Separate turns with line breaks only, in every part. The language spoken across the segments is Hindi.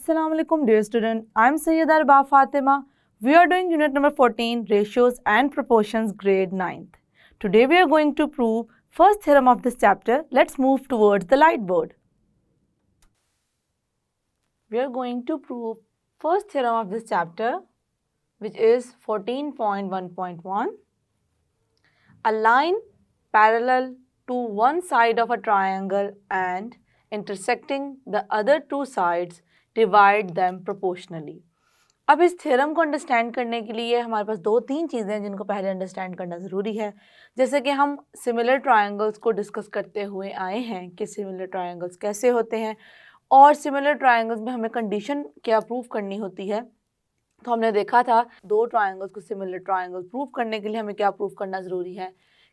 Assalamu alaikum dear student. I am Sayyida Arba Fatima. We are doing unit number 14 ratios and proportions grade 9th. Today we are going to prove first theorem of this chapter. Let's move towards the light board. We are going to prove first theorem of this chapter, which is 14.1.1. A line parallel to one side of a triangle and intersecting the other two sides divide them proportionally. अब इस थ्योरम को अंडरस्टैंड करने के लिए हमारे पास दो तीन चीज़ें हैं जिनको पहले अंडरस्टैंड करना ज़रूरी है। जैसे कि हम सिमिलर ट्रायंगल्स को डिस्कस करते हुए आए हैं कि सिमिलर ट्रायंगल्स कैसे होते हैं और सिमिलर ट्रायंगल्स में हमें कंडीशन क्या प्रूव करनी होती है। तो हमने देखा था दो ट्रायंगल्स को सिमिलर ट्रायंगल प्रूव करने के लिए हमें क्या प्रूव करना ज़रूरी है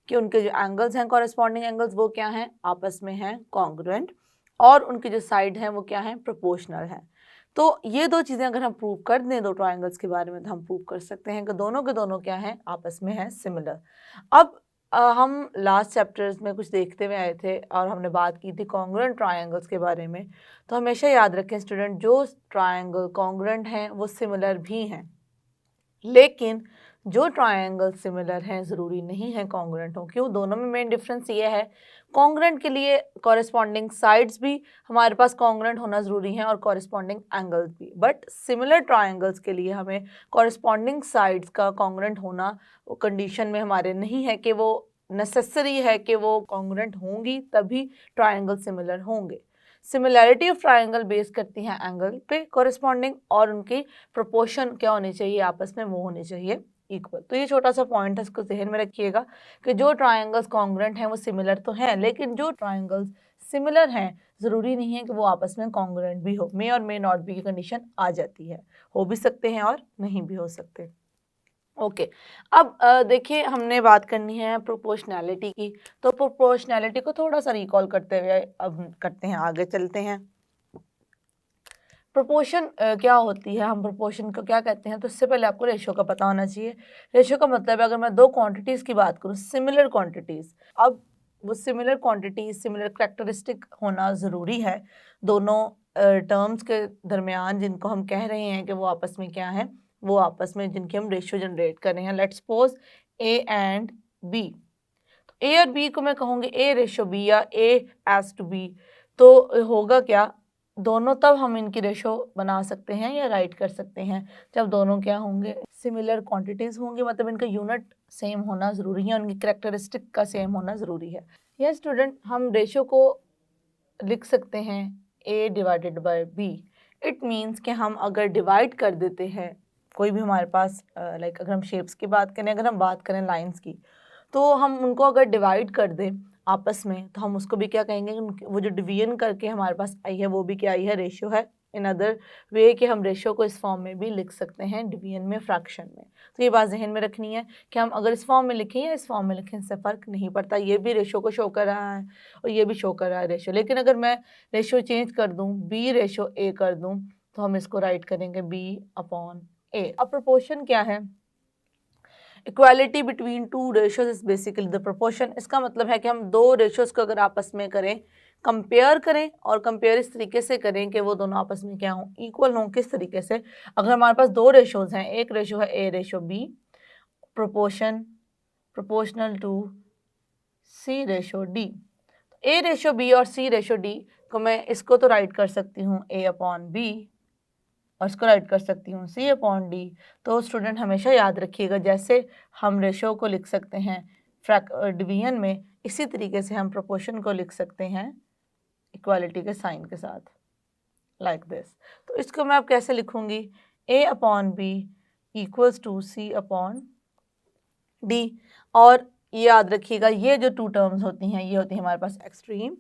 कि उनके जो एंगल्स हैं कॉरेस्पॉन्डिंग एंगल्स वो क्या हैं, आपस में हैं कॉन्ग्रुएंट, और उनकी जो साइड हैं वो क्या हैं, प्रोपोर्शनल हैं। तो ये दो चीज़ें अगर हम प्रूव कर दें दो ट्रायंगल्स के बारे में तो हम प्रूव कर सकते हैं कि दोनों के दोनों क्या हैं, आपस में हैं सिमिलर। अब हम लास्ट चैप्टर्स में कुछ देखते हुए आए थे और हमने बात की थी कॉन्ग्रुएंट ट्रायंगल्स के बारे में। तो हमेशा याद रखें स्टूडेंट, जो ट्रायंगल कॉन्ग्रुएंट हैं वो सिमिलर भी हैं, लेकिन जो ट्रायंगल सिमिलर हैं ज़रूरी नहीं है कॉन्ग्रुएंट हो। क्यों? दोनों में मेन डिफरेंस ये है, कॉन्ग्रुएंट के लिए कॉरेस्पॉन्डिंग साइड्स भी हमारे पास कॉन्ग्रुएंट होना ज़रूरी है और कॉरेस्पॉन्डिंग एंगल्स भी, बट सिमिलर ट्रायंगल्स के लिए हमें कॉरेस्पॉन्डिंग साइड्स का कॉन्ग्रुएंट होना कंडीशन में हमारे नहीं है कि वो नेसेसरी है कि वो कॉन्ग्रुएंट होंगी तभी ट्रायंगल सिमिलर होंगे। सिमिलैरिटी ऑफ ट्रायंगल बेस करती हैं एंगल पे कॉरेस्पॉन्डिंग, और उनकी प्रोपोर्शन क्या होनी चाहिए आपस में, वो होनी चाहिए इक्वल। तो ये छोटा सा पॉइंट है, इसको जहन में रखिएगा कि जो ट्रायंगल्स कॉन्ग्रुएंट हैं वो सिमिलर तो हैं, लेकिन जो ट्रायंगल्स सिमिलर हैं ज़रूरी नहीं है कि वो आपस में कॉन्ग्रुएंट भी हो। मे और मे नॉट बी की कंडीशन आ जाती है, हो भी सकते हैं और नहीं भी हो सकते। ओके अब देखिए हमने बात करनी है प्रोपोर्शनैलिटी की। तो प्रोपोर्शनैलिटी को थोड़ा सा रिकॉल करते हुए अब करते हैं, आगे चलते हैं। प्रोपोर्शन क्या होती है, हम प्रोपोर्शन को क्या कहते हैं, तो इससे पहले आपको रेशो का पता होना चाहिए। रेशो का मतलब है अगर मैं दो क्वांटिटीज़ की बात करूँ, सिमिलर क्वांटिटीज़, अब वो सिमिलर क्वांटिटीज़ सिमिलर करैक्टरिस्टिक होना ज़रूरी है दोनों टर्म्स के दरमियान जिनको हम कह रहे हैं कि वो आपस में क्या है, वो आपस में जिनकी हम रेशो जनरेट कर रहे हैं। Let's suppose a and b, तो ए और बी को मैं कहूँगी ए रेशो बी या ए एज टू बी। तो होगा क्या, दोनों तब हम इनकी रेशो बना सकते हैं या राइट कर सकते हैं जब दोनों क्या होंगे, सिमिलर क्वांटिटीज़ होंगे, मतलब इनका यूनिट सेम होना ज़रूरी है, उनकी करैक्टरिस्टिक का सेम होना ज़रूरी है। यह स्टूडेंट हम रेशो को लिख सकते हैं a divided by b। It means कि हम अगर डिवाइड कर देते हैं कोई भी हमारे पास लाइक अगर हम शेप्स की बात करें, अगर हम बात करें लाइंस की, तो हम उनको अगर डिवाइड कर दें आपस में तो हम उसको भी क्या कहेंगे, वो जो डिवीजन करके हमारे पास आई है वो भी क्या आई है, रेशो है। इन अदर वे कि हम रेशो को इस फॉर्म में भी लिख सकते हैं, डिवीजन में, फ्रैक्शन में। तो ये बात जहन में रखनी है कि हम अगर इस फॉर्म में लिखें या इस फॉर्म में लिखें इससे फ़र्क नहीं पड़ता, ये भी रेशो को शो कर रहा है और ये भी शो कर रहा है रेशो। लेकिन अगर मैं रेशो चेंज कर दूँ, बी रेशो ए कर दूँ, तो हम इसको राइट करेंगे बी अपॉन ए। अब प्रोपोर्शन क्या है, equality between two ratios is basically the proportion. इसका मतलब है कि हम दो रेशोज को अगर आपस में करें, कंपेयर करें, और कंपेयर इस तरीके से करें कि वो दोनों आपस में क्या हों, इक्वल हों। किस तरीके से, अगर हमारे पास दो रेशोज हैं, एक रेशो है A ratio B, proportion proportional to C ratio D. A ratio B और सी रेशो डी को मैं इसको तो राइट कर सकती हूँ ए अपॉन बी और इसको राइट कर सकती हूँ सी अपॉन डी। तो स्टूडेंट हमेशा याद रखिएगा जैसे हम रेशो को लिख सकते हैं डिवीजन में, इसी तरीके से हम प्रोपोर्शन को लिख सकते हैं इक्वालिटी के साइन के साथ, लाइक दिस। तो इसको मैं अब कैसे लिखूँगी, A upon B equals to C upon D. और ये याद रखिएगा ये जो टू टर्म्स होती हैं ये होती हैं हमारे पास एक्सट्रीम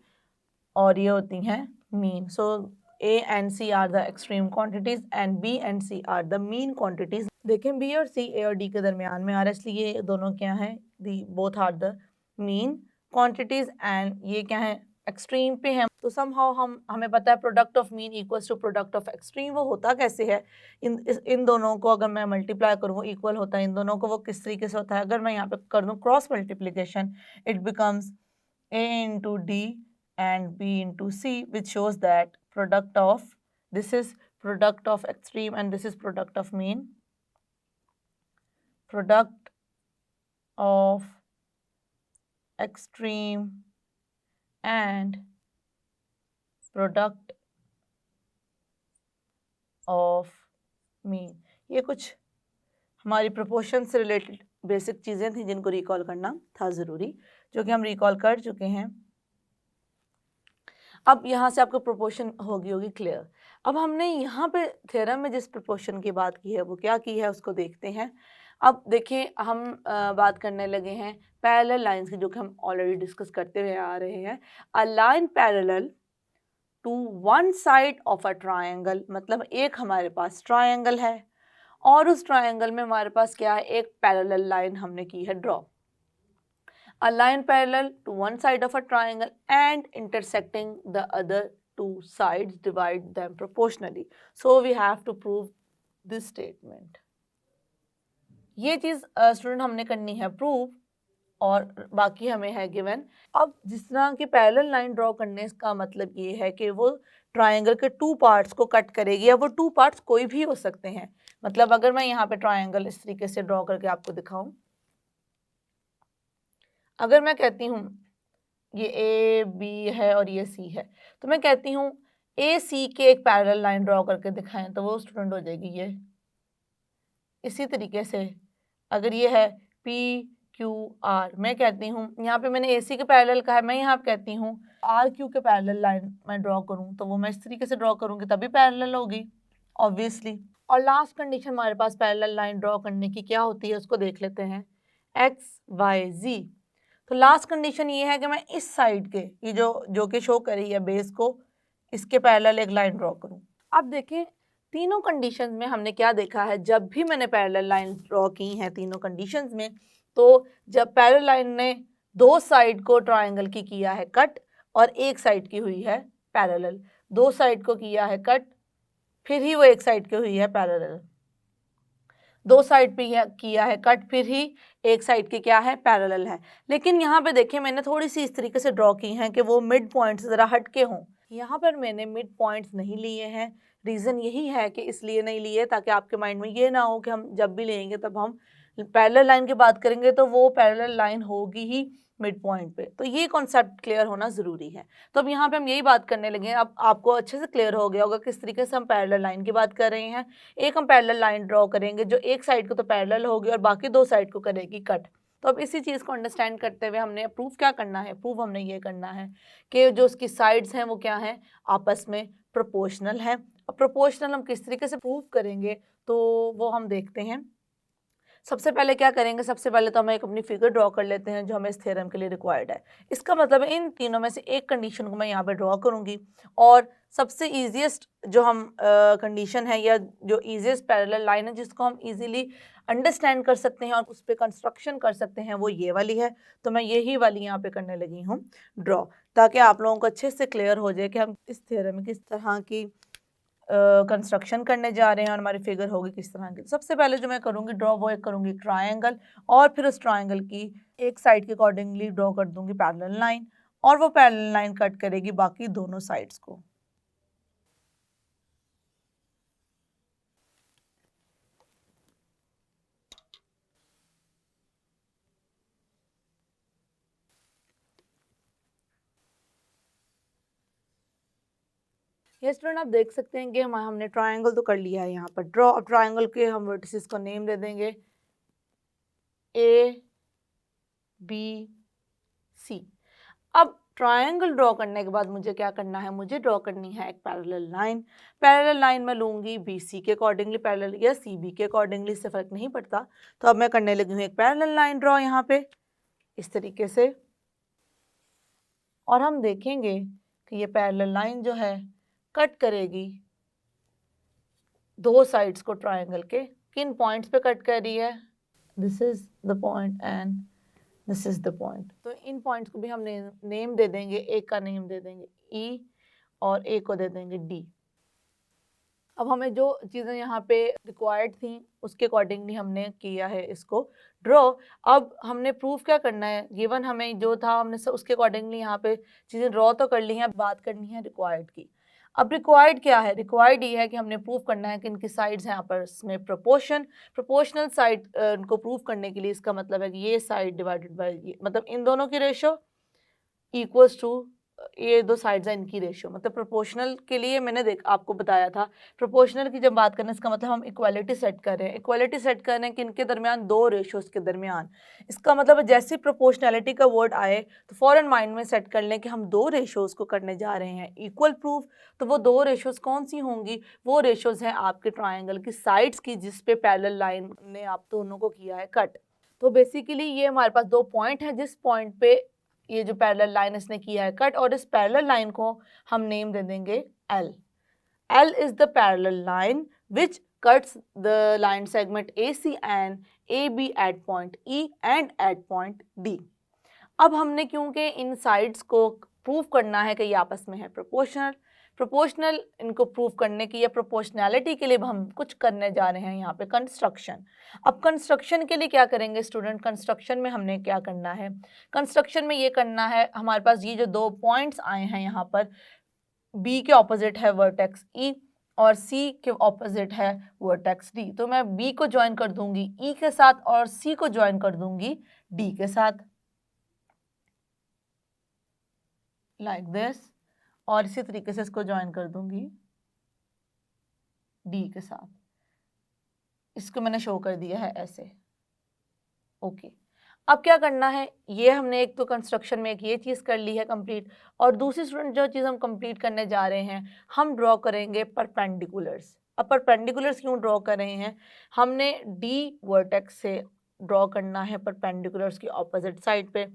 और ये होती हैं mean. So A and C are the extreme quantities and B and C are the mean quantities। देखें B और C A और D के दरमियान में आ रहा है, इसलिए ये दोनों क्या हैं, the both are the mean quantities and ये क्या है, एक्सट्रीम पे हैं। तो somehow हमें पता है product of mean equals to product of extreme. वो होता कैसे है, इन दोनों को अगर मैं मल्टीप्लाई करूँ वो इक्वल होता है इन दोनों को, वो किस तरीके से होता है, अगर मैं यहाँ पे कर दूँ cross multiplication, it becomes A into D and B into C, which shows that product of, this is product of extreme and this is product of mean, product of extreme and product of mean। ये कुछ हमारी प्रोपोर्शन से रिलेटेड बेसिक चीज़ें थी जिनको रिकॉल करना था ज़रूरी, जो कि हम रिकॉल कर चुके हैं। अब यहाँ से आपको प्रोपोर्शन होगी क्लियर। अब हमने यहाँ पे थ्योरम में जिस प्रोपोर्शन की बात की है वो क्या की है उसको देखते हैं। अब देखिए हम बात करने लगे हैं पैरेलल लाइंस की, जो कि हम ऑलरेडी डिस्कस करते हुए आ रहे हैं। A line parallel to one side of a triangle, मतलब एक हमारे पास ट्रायंगल है और उस ट्रायंगल में हमारे पास क्या है, एक पैरेलल लाइन हमने की है draw. A line parallel to one side of a triangle and intersecting the other two sides divide them proportionally. So we have to prove this statement. ये चीज़ स्टूडेंट हमने करनी है प्रूव और बाकी हमें है गिवन। अब जिस तरह की पैरेलल लाइन ड्रॉ करने का मतलब ये है कि वो ट्रायंगल के टू पार्ट्स को कट करेगी, या वो टू पार्ट्स कोई भी हो सकते हैं। मतलब अगर मैं यहाँ पे ट्रायंगल इस तरीके से ड्रॉ करके आपको दिखाऊं, अगर मैं कहती हूँ ये ए बी है और ये सी है, तो मैं कहती हूँ ए सी के एक पैरेलल लाइन ड्रॉ करके दिखाएं, तो वो स्टूडेंट हो जाएगी ये। इसी तरीके से अगर ये है पी क्यू आर, मैं कहती हूँ यहाँ पे मैंने ए सी के पैरेलल कहा है, मैं यहाँ पे कहती हूँ आर क्यू के पैरेलल लाइन मैं ड्रॉ करूँ, तो वो मैं इस तरीके से ड्रॉ करूँगी तभी पैरेलल होगी ऑब्वियसली। और लास्ट कंडीशन हमारे पास पैरेलल लाइन ड्रॉ करने की क्या होती है उसको देख लेते हैं, एक्स वाई जी। तो लास्ट कंडीशन ये है कि मैं इस साइड के ये जो कि शो कर रही है बेस को, इसके पैरेलल एक लाइन ड्रॉ करूं। अब देखें तीनों कंडीशंस में हमने क्या देखा है, जब भी मैंने पैरेलल लाइन ड्रॉ की हैं तीनों कंडीशंस में, तो जब पैरेलल लाइन ने दो साइड को ट्रायंगल की किया है कट और एक साइड की हुई है पैरेलल, दो साइड को किया है कट फिर ही वो एक साइड की हुई है पैरेलल, दो साइड पे किया है कट फिर ही एक साइड की क्या है पैरेलल है। लेकिन यहाँ पे देखें मैंने थोड़ी सी इस तरीके से ड्रॉ की हैं कि वो मिड पॉइंट्स ज़रा हट के हों। यहाँ पर मैंने मिड पॉइंट्स नहीं लिए हैं, रीज़न यही है कि इसलिए नहीं लिए ताकि आपके माइंड में ये ना हो कि हम जब भी लेंगे तब हम पैरेलल लाइन की बात करेंगे तो वो पैरेलल लाइन होगी ही मिड पॉइंट पे। तो ये कॉन्सेप्ट क्लियर होना ज़रूरी है। तो अब यहाँ पे हम यही बात करने लगे हैं। अब आपको अच्छे से क्लियर हो गया होगा किस तरीके से हम पैरेलल लाइन की बात कर रहे हैं। एक हम पैरेलल लाइन ड्रॉ करेंगे जो एक साइड को तो पैरेलल होगी और बाकी दो साइड को करेगी कट। तो अब इसी चीज़ को अंडरस्टैंड करते हुए हमने प्रूफ क्या करना है, प्रूफ हमने ये करना है कि जो उसकी साइड्स हैं वो क्या हैं, आपस में प्रोपोर्शनल है। और प्रोपोर्शनल हम किस तरीके से प्रूव करेंगे तो वो हम देखते हैं। सबसे पहले क्या करेंगे, सबसे पहले तो हम एक अपनी फिगर ड्रॉ कर लेते हैं जो हमें इस थ्योरम के लिए रिक्वायर्ड है। इसका मतलब है इन तीनों में से एक कंडीशन को मैं यहाँ पे ड्रॉ करूँगी और सबसे ईजीएस्ट जो हम कंडीशन है या जो ईजीएस्ट पैरेलल लाइन है जिसको हम इजीली अंडरस्टैंड कर सकते हैं और उस पर कंस्ट्रक्शन कर सकते हैं वो ये वाली है। तो मैं यही वाली यहाँ पे करने लगी हूँ ड्रॉ, ताकि आप लोगों को अच्छे से क्लियर हो जाए कि हम इस थ्योरम में किस तरह की कंस्ट्रक्शन करने जा रहे हैं और हमारी फिगर होगी किस तरह की। सबसे पहले जो मैं करूँगी ड्रॉ वो एक करूँगी ट्रायंगल और फिर उस ट्रायंगल की एक साइड के अकॉर्डिंगली ड्रॉ कर दूँगी पैरेलल लाइन और वो पैरेलल लाइन कट करेगी बाकी दोनों साइड्स को। ये स्टूडेंट आप देख सकते हैं कि हमने ट्रायंगल तो कर लिया है यहाँ पर ड्रॉ। अब ट्रायंगल के हम वर्टिसेस को नेम दे देंगे ए बी सी। अब ट्रायंगल ड्रॉ करने के बाद मुझे क्या करना है, मुझे ड्रॉ करनी है एक पैरेलल लाइन। पैरेलल लाइन मैं लूँगी बी सी के अकॉर्डिंगली पैरेलल या सी बी के अकॉर्डिंगली, इससे फ़र्क नहीं पड़ता। तो अब मैं करने लगी हूँ एक पैरेलल लाइन ड्रॉ यहाँ पे इस तरीके से, और हम देखेंगे कि ये पैरेलल लाइन जो है कट करेगी दो साइड्स को ट्रायंगल के। किन पॉइंट्स पे कट कर रही है, this is the point and this is the point. तो इन पॉइंट्स को भी हम नेम दे देंगे, एक का नेम दे देंगे ई और एक को दे देंगे डी। अब हमें जो चीज़ें यहाँ पे रिक्वायर्ड थी उसके अकॉर्डिंगली हमने किया है इसको ड्रॉ। अब हमने प्रूफ क्या करना है, गिवन हमें जो था हमने उसके अकॉर्डिंगली यहाँ पे चीज़ें ड्रॉ तो कर ली हैं, बात करनी है रिक्वायर्ड की। अब रिक्वायर्ड क्या है, रिक्वायर्ड ये है कि हमने प्रूव करना है कि इनकी साइड्स हैं आपस में प्रोपोर्शनल साइड को प्रूव करने के लिए इसका मतलब है कि ये साइड डिवाइडेड बाय ये, मतलब इन दोनों की रेशो इक्वल्स टू ये दो साइड्स हैं इनकी रेशियो, मतलब प्रोपोर्शनल के लिए मैंने आपको बताया था प्रोपोर्शनल की जब बात करें इसका मतलब हम इक्वालिटी सेट कर रहे हैं, इक्वालिटी सेट कर रहे हैं कि इनके दरमियान दो रेशियोज के दरमियान। इसका मतलब जैसे प्रोपोर्शनैलिटी का वर्ड आए तो फॉरन माइंड में सेट कर लें कि हम दो रेशियोज को करने जा रहे हैं इक्वल प्रूफ। तो वो दो रेशियोज कौन सी होंगी, वो रेशियोज हैं आपके ट्राइंगल की साइड्स की जिस पे पैरेलल लाइन ने आप दोनों को किया है कट। तो बेसिकली ये हमारे पास दो पॉइंट हैं जिस पॉइंट पे ये जो पैरेलल लाइन इसने किया है कट, और इस पैरेलल लाइन को हम नेम दे देंगे L। L is the parallel line which cuts the line segment AC and AB at point E and at point D। अब हमने क्योंकि इन साइड्स को प्रूव करना है कि ये आपस में है प्रोपोर्शनल इनको प्रूव करने की या प्रोपोर्शनैलिटी के लिए हम कुछ करने जा रहे हैं यहाँ पे कंस्ट्रक्शन। अब कंस्ट्रक्शन के लिए क्या करेंगे स्टूडेंट, कंस्ट्रक्शन में हमने क्या करना है, कंस्ट्रक्शन में ये करना है हमारे पास ये जो दो पॉइंट्स आए हैं यहाँ पर B के ऑपोजिट है वर्टेक्स E और C के ऑपोजिट है वर्टेक्स D। तो मैं B को ज्वाइन कर दूंगी E के साथ और C को ज्वाइन कर दूंगी D के साथ, लाइक दिस, और इसी तरीके से इसको ज्वाइन कर दूंगी D के साथ। इसको मैंने शो कर दिया है ऐसे। ओके, अब क्या करना है, ये हमने एक तो कंस्ट्रक्शन में एक ये चीज़ कर ली है कंप्लीट, और दूसरी स्टूडेंट जो चीज़ हम कंप्लीट करने जा रहे हैं हम ड्रॉ करेंगे परपेंडिकुलर्स। अब परपेंडिकुलर्स क्यों ड्रॉ कर रहे हैं, हमने D वर्टेक्स से ड्रॉ करना है परपेंडिकुलर्स की ऑपोजिट साइड पे,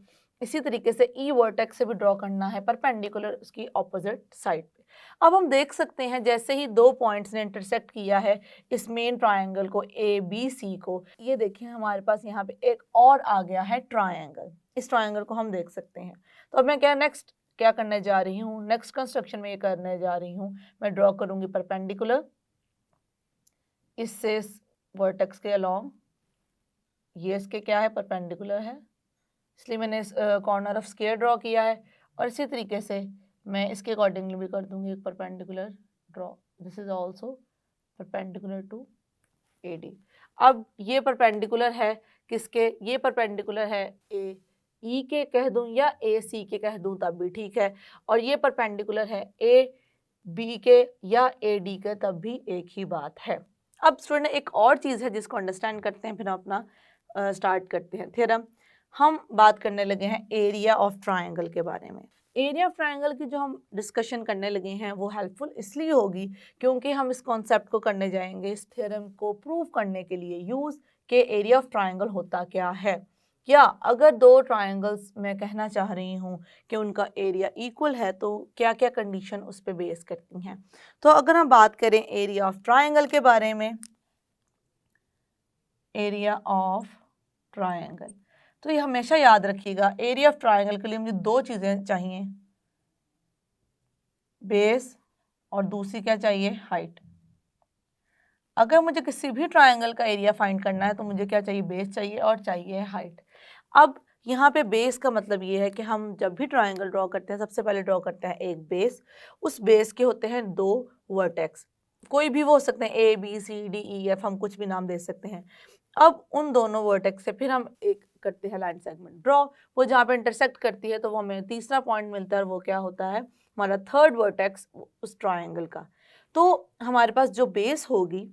इसी तरीके से E वर्टेक्स से भी ड्रॉ करना है परपेंडिकुलर उसकी ऑपोजिट साइड पे। अब हम देख सकते हैं जैसे ही दो पॉइंट्स ने इंटरसेक्ट किया है इस मेन ट्रायंगल को ABC को, ये देखिए हमारे पास यहाँ पे एक और आ गया है ट्रायंगल, इस ट्रायंगल को हम देख सकते हैं। तो अब मैं नेक्स्ट क्या करने जा रही हूँ, नेक्स्ट कंस्ट्रक्शन में ये करने जा रही हूँ, मैं ड्रॉ करूँगी परपेंडिकुलर इससे इस वर्टेक्स के अलॉन्ग, ये इसके क्या है परपेंडिकुलर है इसलिए मैंने इस कॉर्नर ऑफ स्क्वायर ड्रॉ किया है, और इसी तरीके से मैं इसके अकॉर्डिंगली भी कर दूंगी एक perpendicular draw, this is also perpendicular to AD। अब ये परपेंडिकुलर है किसके, ये परपेंडिकुलर है AE के कह दूं या AC के कह दूं तब भी ठीक है, और ये परपेंडिकुलर है AB के या AD के तब भी एक ही बात है। अब स्टूडेंट एक और चीज़ है जिसको अंडरस्टैंड करते हैं फिर अपना स्टार्ट करते हैं थ्योरम। हम बात करने लगे हैं एरिया ऑफ ट्रायंगल के बारे में। एरिया ऑफ ट्रायंगल की जो हम डिस्कशन करने लगे हैं वो हेल्पफुल इसलिए होगी क्योंकि हम इस कॉन्सेप्ट को करने जाएंगे इस थ्योरम को प्रूव करने के लिए यूज़ के एरिया ऑफ ट्रायंगल होता क्या है। क्या अगर दो ट्रायंगल्स मैं कहना चाह रही हूँ कि उनका एरिया इक्वल है तो क्या क्या कंडीशन उस पर बेस करती हैं। तो अगर हम बात करें एरिया ऑफ ट्रायंगल के बारे में, एरिया ऑफ ट्रायंगल, तो ये हमेशा याद रखिएगा एरिया ऑफ ट्रायंगल के लिए मुझे दो चीज़ें चाहिए, बेस और दूसरी क्या चाहिए, हाइट। अगर मुझे किसी भी ट्रायंगल का एरिया फाइंड करना है तो मुझे क्या चाहिए, बेस चाहिए और चाहिए हाइट। अब यहाँ पे बेस का मतलब ये है कि हम जब भी ट्रायंगल ड्रॉ करते हैं सबसे पहले ड्रॉ करते हैं एक बेस, उस बेस के होते हैं दो वर्टेक्स, कोई भी वो हो सकते हैं ABCDEF, हम कुछ भी नाम दे सकते हैं। अब उन दोनों वर्टेक्स से फिर हम एक करते हैं लाइन सेगमेंट ड्रॉ, वो जहाँ पे इंटरसेक्ट करती है तो वो हमें तीसरा पॉइंट मिलता है, वो क्या होता है हमारा थर्ड वर्टेक्स उस ट्रायंगल का। तो हमारे पास जो बेस होगी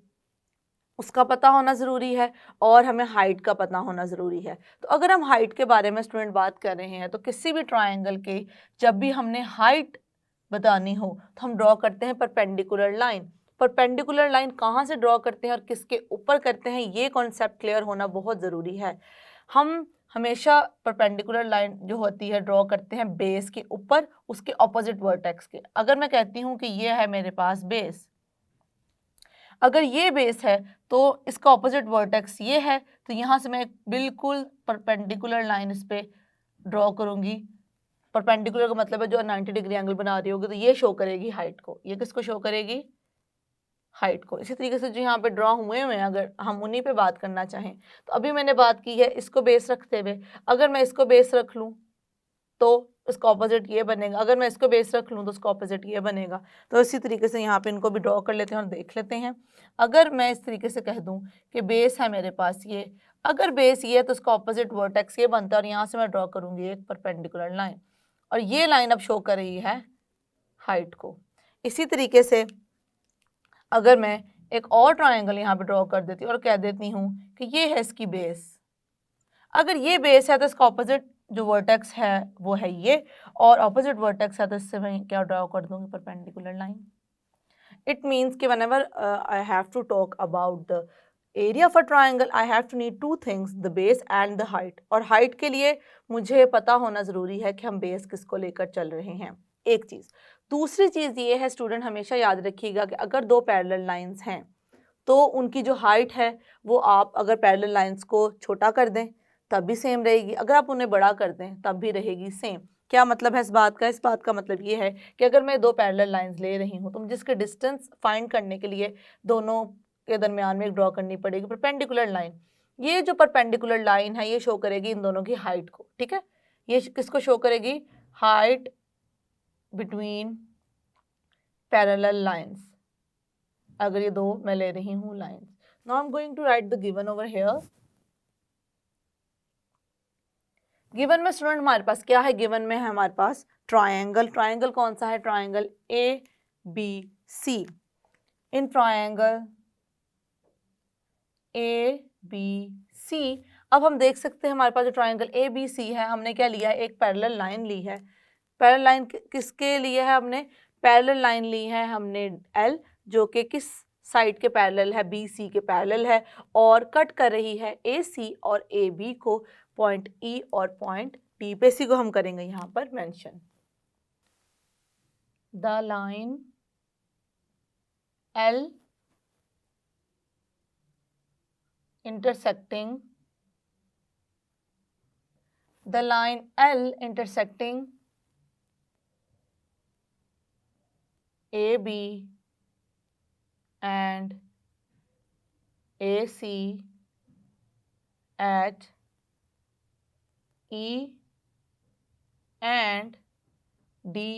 उसका पता होना ज़रूरी है और हमें हाइट का पता होना ज़रूरी है। तो अगर हम हाइट के बारे में स्टूडेंट बात कर रहे हैं तो किसी भी ट्रायंगल के जब भी हमने हाइट बतानी हो तो हम ड्रॉ करते हैं परपेंडिकुलर लाइन। परपेंडिकुलर लाइन कहाँ से ड्रॉ करते हैं और किसके ऊपर करते हैं, ये कॉन्सेप्ट क्लियर होना बहुत ज़रूरी है। हम हमेशा परपेंडिकुलर लाइन जो होती है ड्रॉ करते हैं बेस के ऊपर उसके ऑपोजिट वर्टेक्स के। अगर मैं कहती हूँ कि ये है मेरे पास बेस, अगर ये बेस है तो इसका ऑपोजिट वर्टेक्स ये है, तो यहाँ से मैं बिल्कुल परपेंडिकुलर लाइन इस पर ड्रॉ करूँगी। परपेंडिकुलर का मतलब है जो 90 डिग्री एंगल बना रही होगी, तो ये शो करेगी हाइट को, ये किसको शो करेगी, हाइट को। इसी तरीके से जो यहाँ पे ड्रॉ हुए हैं अगर हम उन्हीं पे बात करना चाहें तो अभी मैंने बात की है इसको बेस रखते हुए, अगर मैं इसको बेस रख लूँ तो उसका ऑपोजिट ये बनेगा। अगर मैं इसको बेस रख लूँ तो उसका ऑपोजिट ये बनेगा। तो इसी तरीके से यहाँ पे इनको भी ड्रॉ कर लेते हैं और देख लेते हैं। अगर मैं इस तरीके से कह दूँ कि बेस है मेरे पास ये, अगर बेस ये है तो उसका ऑपोजिट वर्टेक्स ये बनता है और यहाँ से मैं ड्रॉ करूँगी एक परपेंडिकुलर लाइन, और ये लाइन अब शो कर रही है हाइट को। इसी तरीके से अगर मैं एक और ट्राइंगल यहाँ पे ड्रॉ कर देती हूँ और कह देती हूँ कि ये है इसकी बेस, अगर ये बेस है तो इसका ऑपोजिट जो वर्टेक्स है वो है ये, और ऑपोजिट वर्टेक्स है तो इससे मैं क्या ड्रॉ कर दूंगी, परपेंडिकुलर लाइन। इट मीन्स कि whenever I have to talk about the area of a triangle, I have to need two things, the base and the height। और हाइट के लिए मुझे पता होना ज़रूरी है कि हम बेस किसको लेकर चल रहे हैं, एक चीज़। दूसरी चीज़ ये है, स्टूडेंट हमेशा याद रखिएगा कि अगर दो पैरेलल लाइंस हैं तो उनकी जो हाइट है वो आप अगर पैरेलल लाइंस को छोटा कर दें तब भी सेम रहेगी, अगर आप उन्हें बड़ा कर दें तब भी रहेगी सेम। क्या मतलब है इस बात का? इस बात का मतलब ये है कि अगर मैं दो पैरेलल लाइंस ले रही हूँ तो मुझे जिसके डिस्टेंस फाइंड करने के लिए दोनों के दरमियान में एक ड्रॉ करनी पड़ेगी परपेंडिकुलर लाइन। ये जो परपेंडिकुलर लाइन है ये शो करेगी इन दोनों की हाइट को, ठीक है। ये किसको शो करेगी? हाइट बिटवीन पैरेलल लाइंस, अगर ये दो मैं ले रही हूँ lines. Now I am going to write the given over here. Given में स्टूडेंट हमारे पास क्या है? गिवन में है हमारे पास ट्रायंगल। ट्रायंगल कौन सा है? Triangle A B C. In triangle A B C अब हम देख सकते हैं हमारे पास जो ट्रायंगल ए बी सी है, हमने क्या लिया है? एक पैरेलल लाइन ली है। पैरेलल लाइन किसके लिए है? हमने पैरेलल लाइन ली है हमने एल, जो कि किस साइड के पैरेलल है? बी सी के पैरेलल है, और कट कर रही है ए सी और ए बी को पॉइंट ई और पॉइंट डी पे। इसी को हम करेंगे यहाँ पर mention. The line L intersecting the line L intersecting AB and AC at E and D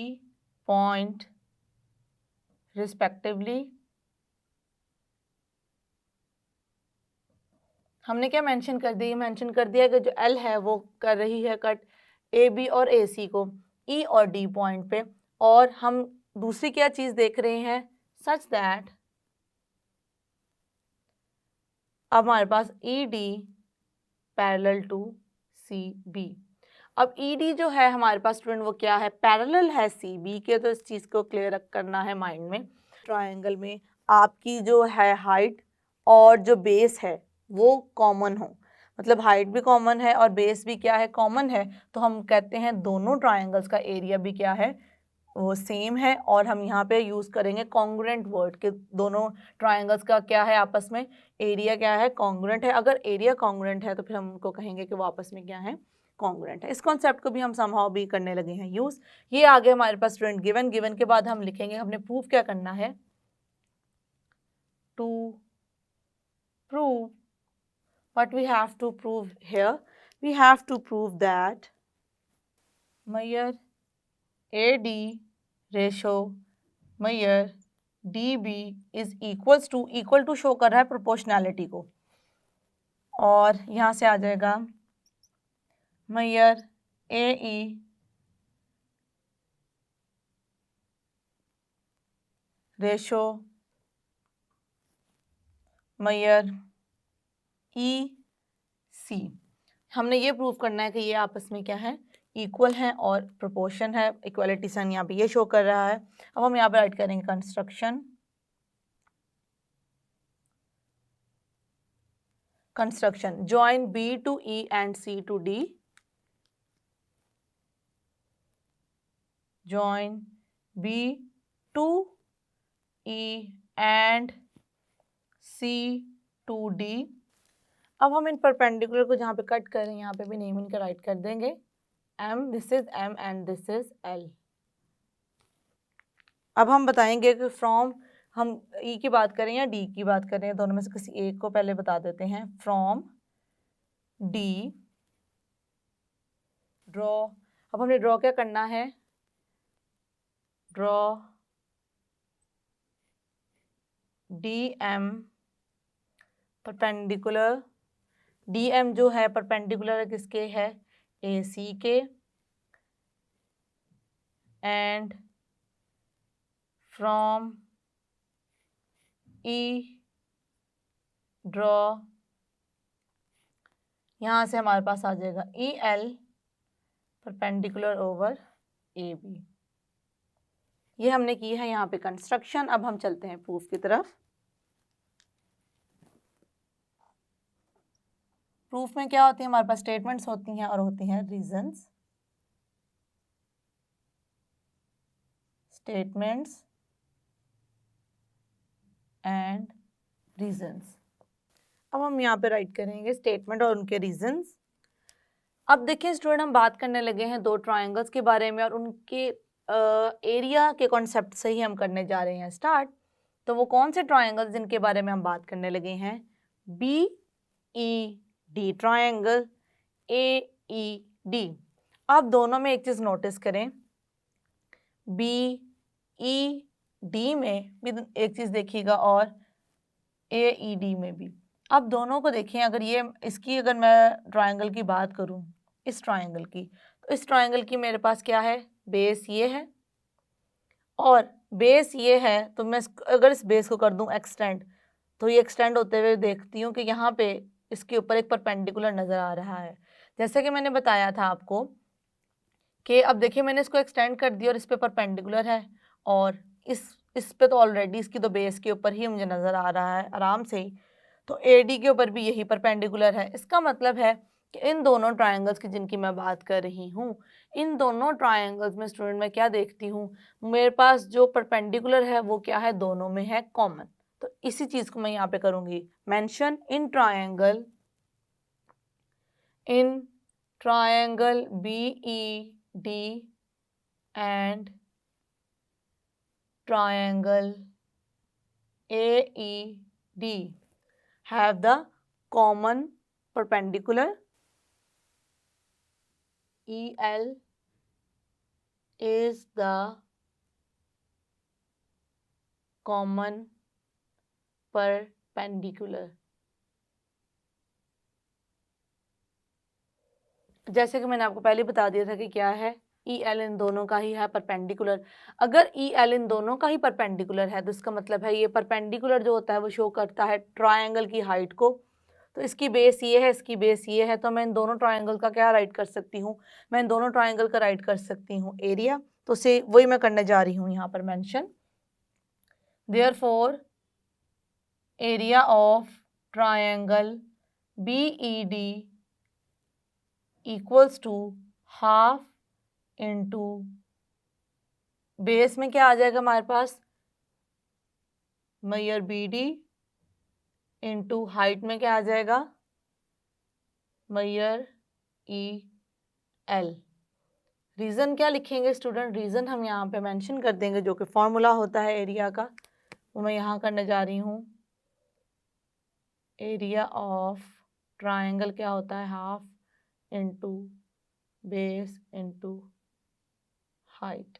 point respectively। हमने क्या मेंशन कर दिया? मेंशन कर दिया कि जो एल है वो कर रही है कट ए बी और ए सी को ई और डी पॉइंट पे, और हम दूसरी क्या चीज़ देख रहे हैं? सच दैट अब हमारे पास E D parallel to C B. अब ई डी जो है हमारे पास स्टूडेंट वो क्या है? पैरेलल है सी बी के। तो इस चीज़ को क्लियर करना है माइंड में। ट्रायंगल में आपकी जो है हाइट और जो बेस है वो कॉमन हो, मतलब हाइट भी कॉमन है और बेस भी क्या है? कॉमन है। तो हम कहते हैं दोनों ट्रायंगल्स का एरिया भी क्या है? वो सेम है। और हम यहाँ पे यूज़ करेंगे कॉन्ग्रुएंट वर्ड के दोनों ट्रायंगल्स का क्या है आपस में? एरिया क्या है? कॉन्ग्रुएंट है। अगर एरिया कॉन्ग्रुएंट है तो फिर हम उनको कहेंगे कि वो आपस में क्या है? कॉन्ग्रुएंट है। इस कॉन्सेप्ट को भी हम समहाउ भी करने लगे हैं यूज़। ये आगे हमारे पास स्टूडेंट गिवन। गिवन के बाद हम लिखेंगे, हमने प्रूफ क्या करना है? To prove what we have to prove here? We have to prove that measure AD ratio measure DB is equals to, equal to show कर रहा है प्रोपोर्शनैलिटी को, और यहाँ से आ जाएगा measure AE ratio measure EC। हमने ये प्रूव करना है कि ये आपस में क्या है? इक्वल है और प्रोपोर्शन है। इक्वलिटी साइन यहाँ पे ये शो कर रहा है। अब हम यहाँ पे राइट करेंगे construction join B to E and C to D, join B to E and C to D। अब हम इन परपेंडिकुलर को जहाँ पे कट कर रहे हैं यहाँ पे भी नेम इनका राइट कर देंगे M, this is M and this is L। अब हम बताएंगे कि फ्रॉम, हम E की बात करें या D की बात करें, दोनों में से किसी एक को पहले बता देते हैं। फ्रॉम D ड्रॉ अब हमने ड्रॉ क्या करना है, ड्रॉ DM परपेंडिकुलर, DM जो है परपेंडिकुलर किसके है, AC के, एंड फ्रॉम E ड्रॉ, यहाँ से हमारे पास आ जाएगा EL परपेंडिकुलर ओवर AB। ये हमने की है यहाँ पे कंस्ट्रक्शन। अब हम चलते हैं प्रूफ की तरफ। प्रूफ में क्या होती है, हमारे पास स्टेटमेंट्स होती हैं और होती हैं रीजंस। Statements and reasons. अब हम यहाँ पे राइट करेंगे स्टेटमेंट और उनके रीजंस। अब देखिए स्टूडेंट, हम बात करने लगे हैं दो ट्रायंगल्स के बारे में और उनके एरिया के कॉन्सेप्ट से ही हम करने जा रहे हैं स्टार्ट। तो वो कौन से ट्रायंगल्स जिनके बारे में हम बात करने लगे हैं, BED ट्रायंगल, AED। आप दोनों में एक चीज़ नोटिस करें, BED में भी एक चीज़ देखिएगा और AED में भी। अब दोनों को देखें, अगर ये इसकी अगर मैं ट्रायंगल की बात करूं, इस ट्रायंगल की, तो इस ट्रायंगल की मेरे पास क्या है, बेस ये है और बेस ये है। तो मैं अगर इस बेस को कर दूं एक्सटेंड, तो ये एक्सटेंड होते हुए देखती हूँ कि यहाँ पे इसके ऊपर एक परपेंडिकुलर नज़र आ रहा है। जैसे कि मैंने बताया था आपको कि अब देखिए मैंने इसको एक्सटेंड कर दिया और इस पे परपेंडिकुलर है और इस पे तो ऑलरेडी इसकी तो बेस के ऊपर ही मुझे नज़र आ रहा है आराम से ही। तो AD के ऊपर भी यही परपेंडिकुलर है। इसका मतलब है कि इन दोनों ट्रायंगल्स की जिनकी मैं बात कर रही हूँ, इन दोनों ट्रायंगल्स में स्टूडेंट मैं क्या देखती हूँ, मेरे पास जो परपेंडिकुलर है वो क्या है, दोनों में है कॉमन। तो इसी चीज़ को मैं यहाँ पे करूँगी mention, in triangle BED and triangle AED have the common perpendicular. EL is the common perpendicular. जैसे कि मैंने आपको पहले बता दिया था कि क्या है, EL इन दोनों का ही है परपेंडिकुलर। अगर EL इन दोनों का ही परपेंडिकुलर है तो इसका मतलब है ये परपेंडिकुलर जो होता है वो शो करता है ट्रायंगल की हाइट को। तो इसकी बेस ये है, इसकी बेस ये है, तो मैं इन दोनों ट्रायंगल का क्या राइट कर सकती हूँ, मैं इन दोनों ट्रायंगल का राइट कर सकती हूँ एरिया। तो से वही मैं करने जा रही हूँ यहाँ पर mention. Therefore area of triangle BED equals to half into base में क्या आ जाएगा हमारे पास, मेजर BD इंटू हाइट में क्या आ जाएगा, मेजर EL। रीज़न क्या लिखेंगे स्टूडेंट, रीज़न हम यहाँ पे मेंशन कर देंगे जो कि फॉर्मूला होता है एरिया का, वो मैं यहाँ करने जा रही हूँ। एरिया ऑफ ट्रायंगल क्या होता है, half into base into height,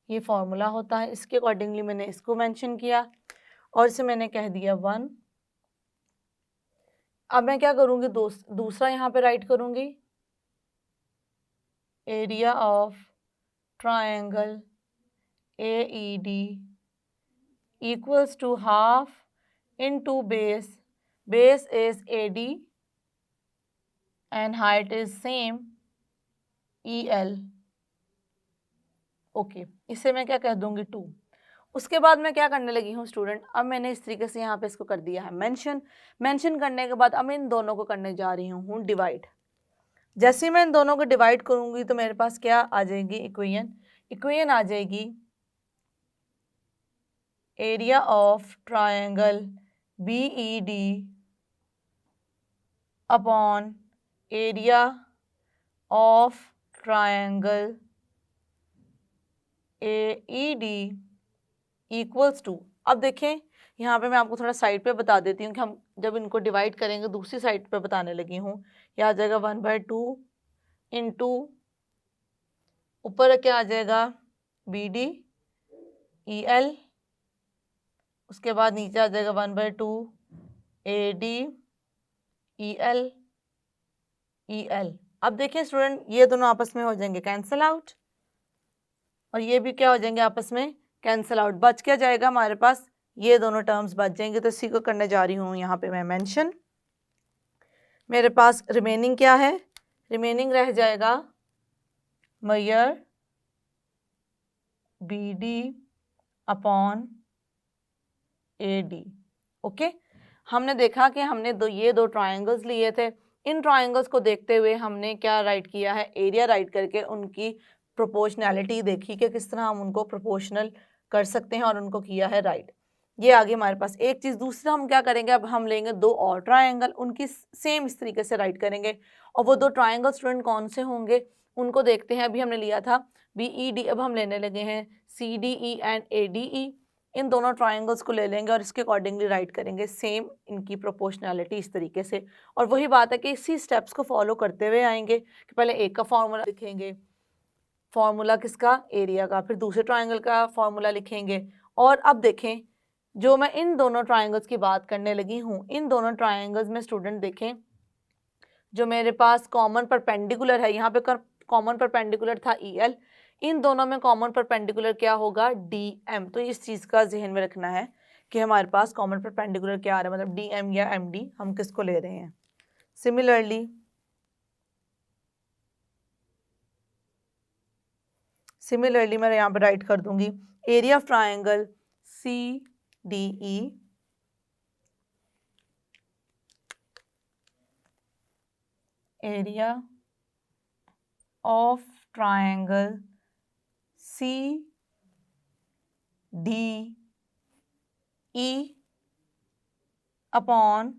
ये फॉर्मूला होता है। इसके अकॉर्डिंगली मैंने इसको मेंशन किया और इसे मैंने कह दिया 1। अब मैं क्या करूँगी, दूसरा यहाँ पे राइट करूँगी, area of triangle AED equals to half into base is AD and height is same EL। Okay, इसे मैं क्या कह दूंगी 2। उसके बाद मैं क्या करने लगी हूँ स्टूडेंट, अब मैंने इस तरीके से यहाँ पे इसको कर दिया है मेंशन। मेंशन करने के बाद अब इन दोनों को करने जा रही हूँ डिवाइड। जैसे ही मैं इन दोनों को डिवाइड करूँगी तो मेरे पास क्या आ जाएगी, इक्वेशन आ जाएगी, area of triangle BED upon area of triangle AED equals to. अब देखें यहाँ पे मैं आपको थोड़ा साइड पे बता देती हूँ कि हम जब इनको डिवाइड करेंगे दूसरी साइड पे बताने लगी हूँ, यह आ जाएगा 1/2 इंटू ऊपर क्या आ जाएगा, बी डी ई एल, उसके बाद नीचे आ जाएगा 1/2 ए D E L E L. अब देखिए स्टूडेंट, ये दोनों आपस में हो जाएंगे कैंसिल आउट, और ये भी क्या हो जाएंगे आपस में कैंसिल आउट। बच क्या जाएगा हमारे पास, ये दोनों टर्म्स बच जाएंगे। तो इसी को करने जा रही हूँ यहाँ पे मैं मेंशन। मेरे पास रिमेनिंग क्या है, रिमेनिंग रह जाएगा measure B D upon A D. Okay, हमने देखा कि हमने ये दो ट्रायंगल्स लिए थे। इन ट्रायंगल्स को देखते हुए हमने क्या राइट किया है, एरिया राइट करके उनकी प्रोपोर्शनैलिटी देखी कि किस तरह हम उनको प्रोपोर्शनल कर सकते हैं, और उनको किया है राइट। ये आगे हमारे पास एक चीज़। दूसरा हम क्या करेंगे, अब हम लेंगे दो और ट्रायंगल, उनकी सेम इस तरीके से राइट करेंगे। और वो दो ट्रायंगल स्टूडेंट कौन से होंगे, उनको देखते हैं। अभी हमने लिया था बी ई डी, अब हम लेने लगे हैं C D E and A D E. इन दोनों ट्रायंगल्स को ले लेंगे और इसके अकॉर्डिंगली राइट करेंगे सेम इनकी प्रोपोर्शनैलिटी इस तरीके से। और वही बात है कि इसी स्टेप्स को फॉलो करते हुए आएंगे कि पहले एक का फॉर्मूला लिखेंगे, फॉर्मूला किसका, एरिया का, फिर दूसरे ट्रायंगल का फॉर्मूला लिखेंगे। और अब देखें, जो मैं इन दोनों ट्रायंगल्स की बात करने लगी हूँ, इन दोनों ट्रायंगल्स में स्टूडेंट देखें, जो मेरे पास कॉमन परपेंडिकुलर है, यहाँ पे कॉमन परपेंडिकुलर था ई एल, इन दोनों में कॉमन परपेंडिकुलर क्या होगा, डी एम। तो इस चीज़ का जहन में रखना है कि हमारे पास कॉमन परपेंडिकुलर क्या आ रहा है, मतलब डी एम या एम डी, हम किसको ले रहे हैं। सिमिलरली मैं यहाँ पे राइट कर दूंगी area of triangle C D E area of triangle C D E upon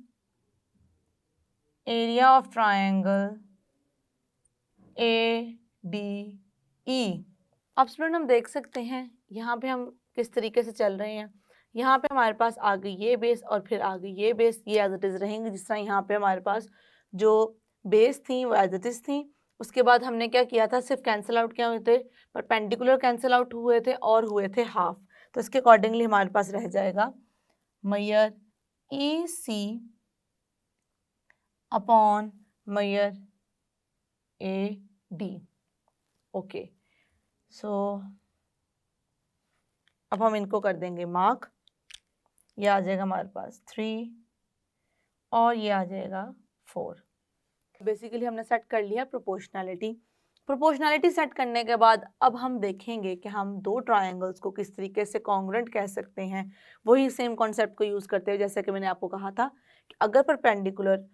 area of triangle A D E. अब स्टूडेंट हम देख सकते हैं यहाँ पे हम किस तरीके से चल रहे हैं। यहाँ पे हमारे पास आ गई ये बेस और फिर आ गई ये बेस, ये एज इट इज़ रहेंगी जिस तरह यहाँ पे हमारे पास जो बेस थी वो एज इट इज़ थी। उसके बाद हमने क्या किया था, सिर्फ कैंसिल आउट क्या हुए थे, परपेंडिकुलर कैंसिल आउट हुए थे और हुए थे हाफ। तो इसके अकॉर्डिंगली हमारे पास रह जाएगा measure E C upon measure A D. Okay, so अब हम इनको कर देंगे मार्क। ये आ जाएगा हमारे पास 3 और ये आ जाएगा 4। बेसिकली हमने सेट कर लिया प्रोपोर्शनैलिटी। प्रोपोर्शनैलिटी सेट करने के बाद अब हम देखेंगे कि हम दो ट्रायंगल्स को किस तरीके से कॉन्ग्रुएंट कह सकते हैं। वही सेम कॉन्सेप्ट को यूज़ करते हुए, जैसे कि मैंने आपको कहा था कि अगर परपेंडिकुलर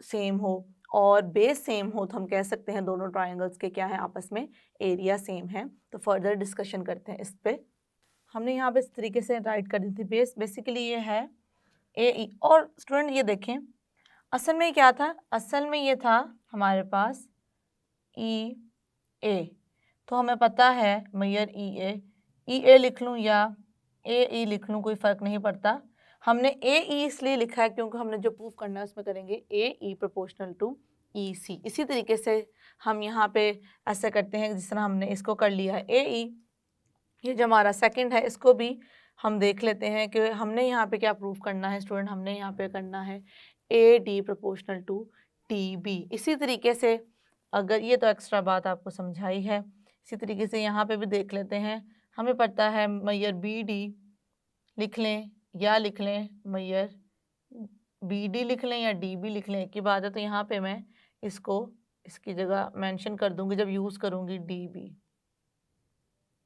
सेम हो और बेस सेम हो तो हम कह सकते हैं दोनों ट्रायंगल्स के क्या है आपस में एरिया सेम है। तो फर्दर डिस्कशन करते हैं इस पे। हमने यहाँ पे इस तरीके से राइट कर दी थी बेस, बेसिकली ये है ए ई। और स्टूडेंट ये देखें, असल में क्या था, असल में ये था हमारे पास ई ए। तो हमें पता है मेजर ई ए लिख लूँ या ए ई लिख लूँ, कोई फ़र्क नहीं पड़ता। हमने ए ई इसलिए लिखा है क्योंकि हमने जो प्रूफ करना है उसमें करेंगे ए ई प्रोपोर्शनल टू ई सी। इसी तरीके से हम यहाँ पे ऐसा करते हैं जिस तरह हमने इसको कर लिया है ए ई। ये जो हमारा सेकंड है इसको भी हम देख लेते हैं कि हमने यहाँ पे क्या प्रूफ करना है स्टूडेंट। हमने यहाँ पे करना है A D proportional to T B. इसी तरीके से अगर ये तो एक्स्ट्रा बात आपको समझाई है, इसी तरीके से यहाँ पे भी देख लेते हैं। हमें पता है मेजर बी डी लिख लें या लिख लें मेजर बी डी लिख लें या डी बी लिख लें, एक ही बात है। तो यहाँ पे मैं इसको इसकी जगह मेंशन कर दूंगी जब यूज़ करूँगी डी बी,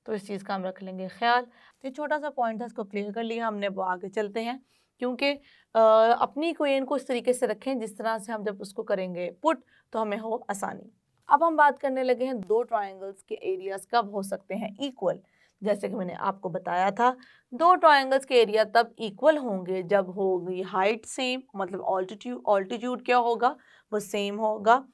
तो इस चीज़ का हम रख लेंगे ख्याल। तो ये छोटा सा पॉइंट था, इसको क्लियर कर लिया हमने। वो आगे चलते हैं क्योंकि अपनी क्वेश्चन को इस तरीके से रखें जिस तरह से हम जब उसको करेंगे पुट तो हमें हो आसानी। अब हम बात करने लगे हैं दो ट्रायंगल्स के एरियाज कब हो सकते हैं इक्वल। जैसे कि मैंने आपको बताया था, दो ट्रायंगल्स के एरिया तब इक्वल होंगे जब होगी हाइट सेम, मतलब ऑल्टीट्यूड क्या होगा वो सेम होगा,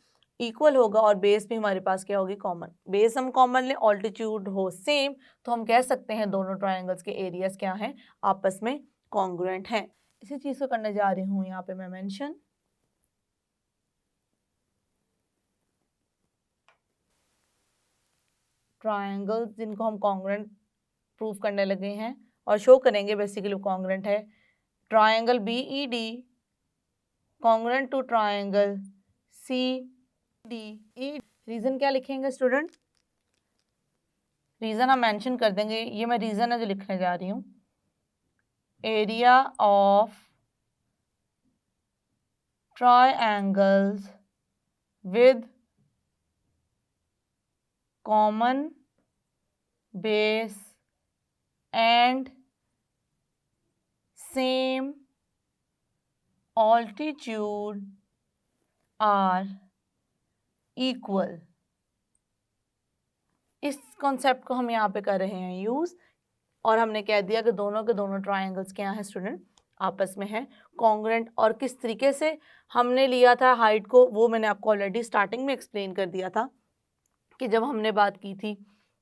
इक्वल होगा, और बेस भी हमारे पास क्या होगी कॉमन। बेस हम कॉमन लें, ऑल्टीट्यूड हो सेम, तो हम कह सकते हैं दोनों ट्रायंगल्स के एरियाज क्या हैं आपस में कॉन्ग्रुएंट हैं। इसी चीज़ को करने जा रही हूँ यहाँ पे मैं मेंशन। ट्राइंगल जिनको हम कॉन्ग्रुएंट प्रूफ करने लगे हैं और शो करेंगे, बेसिकली कॉन्ग्रुएंट है। Triangle BED congruent to triangle CDE। Reason क्या लिखेंगे स्टूडेंट? रीजन हम मेंशन कर देंगे, ये मैं रीजन है जो लिखने जा रही हूँ। Area of triangles with common base and same altitude are equal। इस कॉन्सेप्ट को हम यहाँ पे कर रहे हैं यूज, और हमने कह दिया कि दोनों के दोनों ट्रायंगल्स क्या हैं स्टूडेंट, आपस में है कॉन्ग्रुएंट। और किस तरीके से हमने लिया था हाइट को, वो मैंने आपको ऑलरेडी स्टार्टिंग में एक्सप्लेन कर दिया था कि जब हमने बात की थी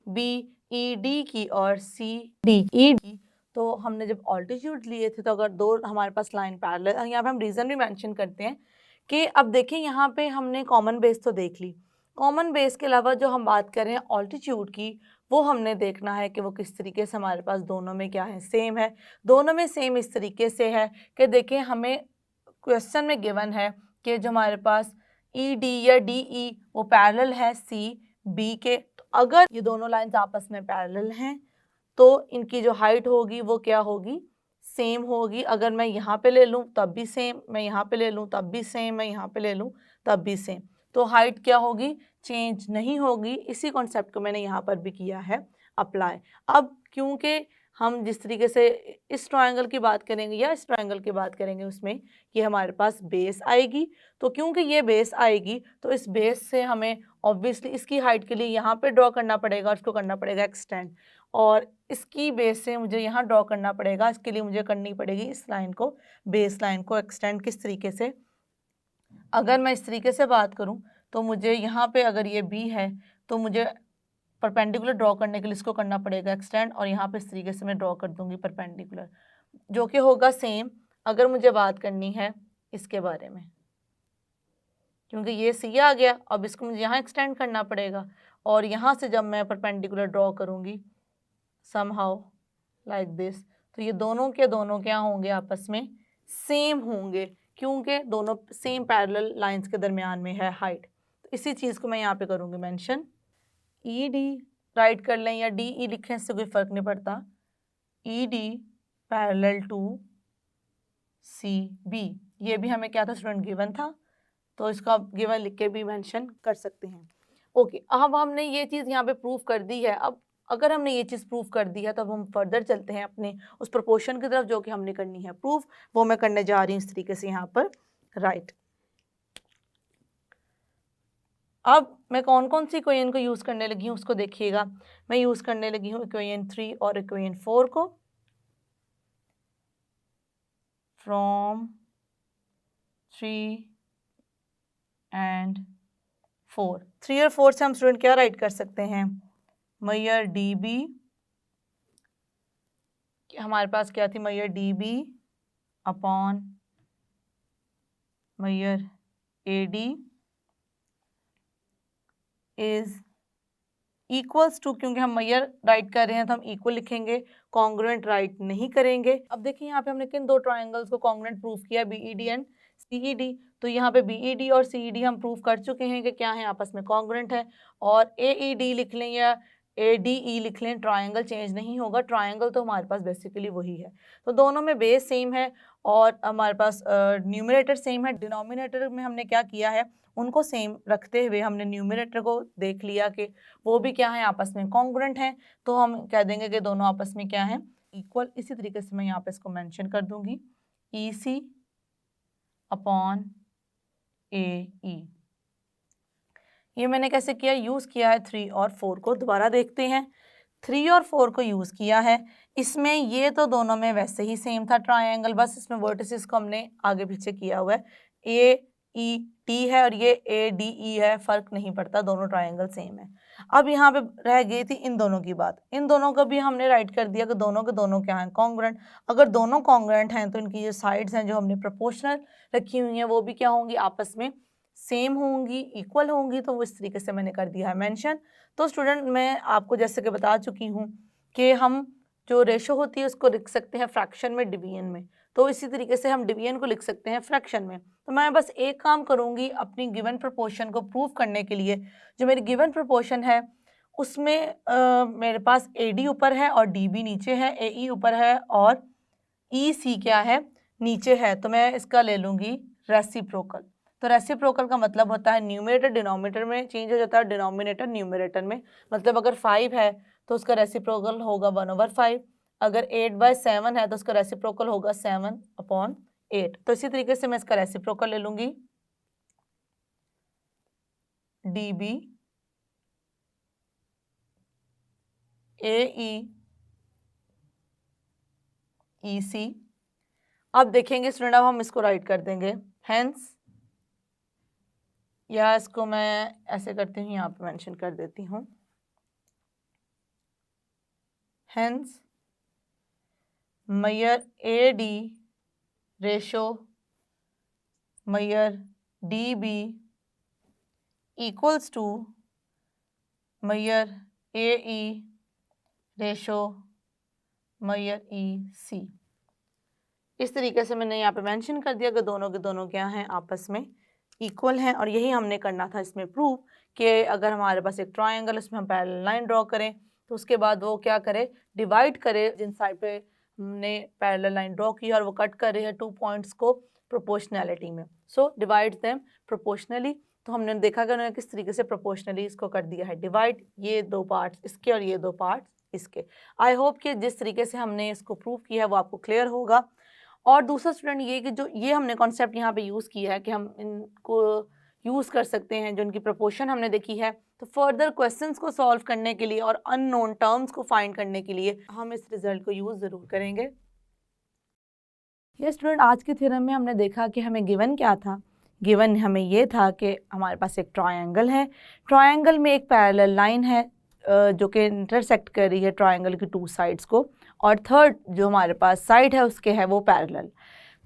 BED की और CDE की, तो हमने जब ऑल्टीट्यूड लिए थे, तो अगर दो हमारे पास लाइन पैरेलल, यहाँ पे हम रीज़न भी मेंशन करते हैं कि अब देखिए यहाँ पे हमने कॉमन बेस तो देख ली, कॉमन बेस के अलावा जो हम बात कर रहे हैं ऑल्टीट्यूड की, वो हमने देखना है कि वो किस तरीके से हमारे पास दोनों में क्या है, सेम है। दोनों में सेम इस तरीके से है कि देखिए हमें क्वेश्चन में गिवन है कि जो हमारे पास ED या DE वो पैरेलल है CB के। तो अगर ये दोनों लाइंस आपस में पैरेलल हैं तो इनकी जो हाइट होगी वो क्या होगी, सेम होगी। अगर मैं यहाँ पे ले लूँ तब भी सेम, मैं यहाँ पे ले लूँ तब भी सेम, मैं यहाँ पे ले लूँ तब भी सेम, तो हाइट क्या होगी, चेंज नहीं होगी। इसी कॉन्सेप्ट को मैंने यहाँ पर भी किया है अप्लाई। अब क्योंकि हम जिस तरीके से इस ट्रायंगल की बात करेंगे या इस ट्रायंगल की बात करेंगे उसमें ये हमारे पास बेस आएगी, तो क्योंकि ये बेस आएगी तो इस बेस से हमें ऑब्वियसली इसकी हाइट के लिए यहाँ पे ड्रॉ करना पड़ेगा और इसको करना पड़ेगा एक्सटेंड, और इसकी बेस से मुझे यहाँ ड्रॉ करना पड़ेगा, इसके लिए मुझे करनी पड़ेगी इस लाइन को, बेस लाइन को एक्सटेंड। किस तरीके से, अगर मैं इस तरीके से बात करूँ तो मुझे यहाँ पे अगर ये B है तो मुझे परपेंडिकुलर ड्रॉ करने के लिए इसको करना पड़ेगा एक्सटेंड, और यहाँ पे इस तरीके से मैं ड्रॉ कर दूंगी परपेंडिकुलर, जो कि होगा सेम। अगर मुझे बात करनी है इसके बारे में, क्योंकि ये C आ गया, अब इसको मुझे यहाँ एक्सटेंड करना पड़ेगा, और यहाँ से जब मैं परपेंडिकुलर ड्रॉ करूँगी समहाउ लाइक दिस, तो ये दोनों के दोनों क्या होंगे, आपस में सेम होंगे, क्योंकि दोनों सेम पैरेलल लाइंस के दरमियान में है हाइट। तो इसी चीज़ को मैं यहाँ पे करूँगी मेंशन। ED राइट कर लें या DE लिखें, इससे कोई फ़र्क नहीं पड़ता। ED पैरेलल टू CB, ये भी हमें क्या था स्टूडेंट, गिवन था, तो इसका गिवन लिख के भी मेंशन कर सकते हैं। ओके, अब हमने ये चीज़ यहाँ पे प्रूफ कर दी है। अब अगर हमने ये चीज़ प्रूफ कर दी है तो अब हम फर्दर चलते हैं अपने उस प्रोपोर्शन की तरफ जो कि हमने करनी है प्रूफ, वो मैं करने जा रही हूँ इस तरीके से यहाँ पर राइट। अब मैं कौन कौन सी इक्वेशन को यूज़ करने लगी हूँ उसको देखिएगा। मैं यूज़ करने लगी हूँ इक्वेशन 3 और इक्वेशन 4 को। फ्रॉम 3 एंड 4, 3 और 4 से हम स्टूडेंट क्या राइट कर सकते हैं, मैयर DB, हमारे पास क्या थी, measure DB upon measure AD is equals to, क्योंकि हम मैयर राइट कर रहे हैं तो हम इक्वल लिखेंगे, कॉन्ग्रुएंट राइट नहीं करेंगे। अब देखिए यहाँ पे हमने किन दो ट्रायंगल्स को कॉन्ग्रुएंट प्रूफ किया, BED एंड CED। तो यहाँ पे BED और CED हम प्रूफ कर चुके हैं कि क्या है, आपस में कॉन्ग्रुएंट है। और AED लिख लें या ADE लिख लें, ट्रायंगल चेंज नहीं होगा, ट्रायंगल तो हमारे पास बेसिकली वही है। तो दोनों में बेस सेम है और हमारे पास न्यूमरेटर सेम है। डिनोमिनेटर में हमने क्या किया है, उनको सेम रखते हुए हमने न्यूमरेटर को देख लिया कि वो भी क्या है, आपस में कॉन्ग्रुएंट हैं, तो हम कह देंगे कि दोनों आपस में क्या है, इक्वल। इसी तरीके से मैं यहाँ पे इसको मेंशन कर दूंगी, EC अपॉन AE। ये मैंने कैसे किया, यूज़ किया है 3 और 4 को। दोबारा देखते हैं, 3 और 4 को यूज़ किया है। इसमें ये तो दोनों में वैसे ही सेम था ट्रायंगल, बस इसमें वर्टिसेस को हमने आगे पीछे किया हुआ है, AET है और ये ADE है, फ़र्क नहीं पड़ता, दोनों ट्रायंगल सेम है। अब यहाँ पे रह गई थी इन दोनों की बात, इन दोनों का भी हमने राइट कर दिया कि दोनों के दोनों क्या हैं, कॉन्ग्रुएंट। अगर दोनों कॉन्ग्रुएंट हैं तो इनकी जो साइड्स हैं जो हमने प्रोपोर्शनल रखी हुई हैं वो भी क्या होंगी, आपस में सेम होंगी, इक्वल होंगी, तो वो इस तरीके से मैंने कर दिया है मेंशन। तो स्टूडेंट मैं आपको जैसे कि बता चुकी हूँ कि हम जो रेशो होती है उसको लिख सकते हैं फ्रैक्शन में, डिवीजन में, तो इसी तरीके से हम डिवीजन को लिख सकते हैं फ्रैक्शन में। तो मैं बस एक काम करूँगी अपनी गिवन प्रोपोर्शन को प्रूव करने के लिए। जो मेरी गिवन प्रोपोर्शन है उसमें मेरे पास AD ऊपर है और DB नीचे है, AE ऊपर है और EC क्या है, नीचे है। तो मैं इसका ले लूँगी रेसिप्रोकल। तो रेसिप्रोकल का मतलब होता है न्यूमरेटर डिनोमिनेटर में चेंज हो जाता है, डिनोमिनेटर न्यूमरेटर में। मतलब अगर 5 है तो उसका रेसिप्रोकल होगा 1/5, अगर 8/7 है तो उसका रेसिप्रोकल होगा 7/8। तो इसी तरीके से मैं इसका रेसिप्रोकल ले लूँगी DB AE EC। अब देखेंगे स्टूडेंट, अब हम इसको राइट कर देंगे हेंस, या इसको मैं ऐसे करती हूँ, यहाँ पे मेंशन कर देती हूँ, hence measure AD ratio measure DB equals to measure AE ratio measure EC। इस तरीके से मैंने यहाँ पे मेंशन कर दिया कि दोनों के दोनों क्या हैं, आपस में इक्वल हैं। और यही हमने करना था इसमें प्रूव कि अगर हमारे पास एक ट्रायंगल, उसमें हम पैरेलल लाइन ड्रॉ करें तो उसके बाद वो क्या करे, डिवाइड करे जिन साइड पे हमने पैरेलल लाइन ड्रॉ की और वो कट कर रही है 2 पॉइंट्स को प्रोपोर्शनैलिटी में। So divide them proportionally. तो हमने देखा कि उन्होंने किस तरीके से प्रोपोर्शनली इसको कर दिया है डिवाइड, ये 2 पार्ट्स इसके और ये 2 पार्ट्स इसके। आई होप कि जिस तरीके से हमने इसको प्रूव किया है वो आपको क्लियर होगा। और दूसरा स्टूडेंट ये कि जो ये हमने कॉन्सेप्ट यहाँ पे यूज़ किया है कि हम इनको यूज़ कर सकते हैं, जो इनकी प्रोपोर्शन हमने देखी है, तो फर्दर क्वेश्चंस को सॉल्व करने के लिए और अननोन टर्म्स को फाइंड करने के लिए हम इस रिजल्ट को यूज़ ज़रूर करेंगे। ये स्टूडेंट आज के थ्योरम में हमने देखा कि हमें गिवन क्या था। गिवन हमें ये था कि हमारे पास एक ट्रायंगल है, ट्रायंगल में एक पैरेलल लाइन है जो कि इंटरसेक्ट कर रही है ट्रायंगल की 2 साइड्स को, और थर्ड जो हमारे पास साइड है उसके है वो पैरेलल।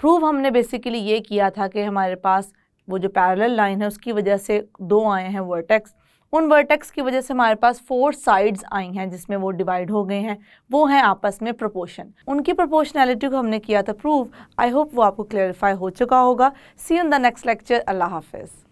प्रूव हमने बेसिकली ये किया था कि हमारे पास वो जो पैरेलल लाइन है उसकी वजह से 2 आए हैं वर्टेक्स, उन वर्टेक्स की वजह से हमारे पास 4 साइड्स आई हैं जिसमें वो डिवाइड हो गए हैं, वो हैं आपस में प्रोपोर्शन। उनकी प्रोपोर्शनैलिटी को हमने किया था प्रूव। आई होप वो आपको क्लैरिफाई हो चुका होगा। See you in the next lecture. अल्लाह हाफिज़।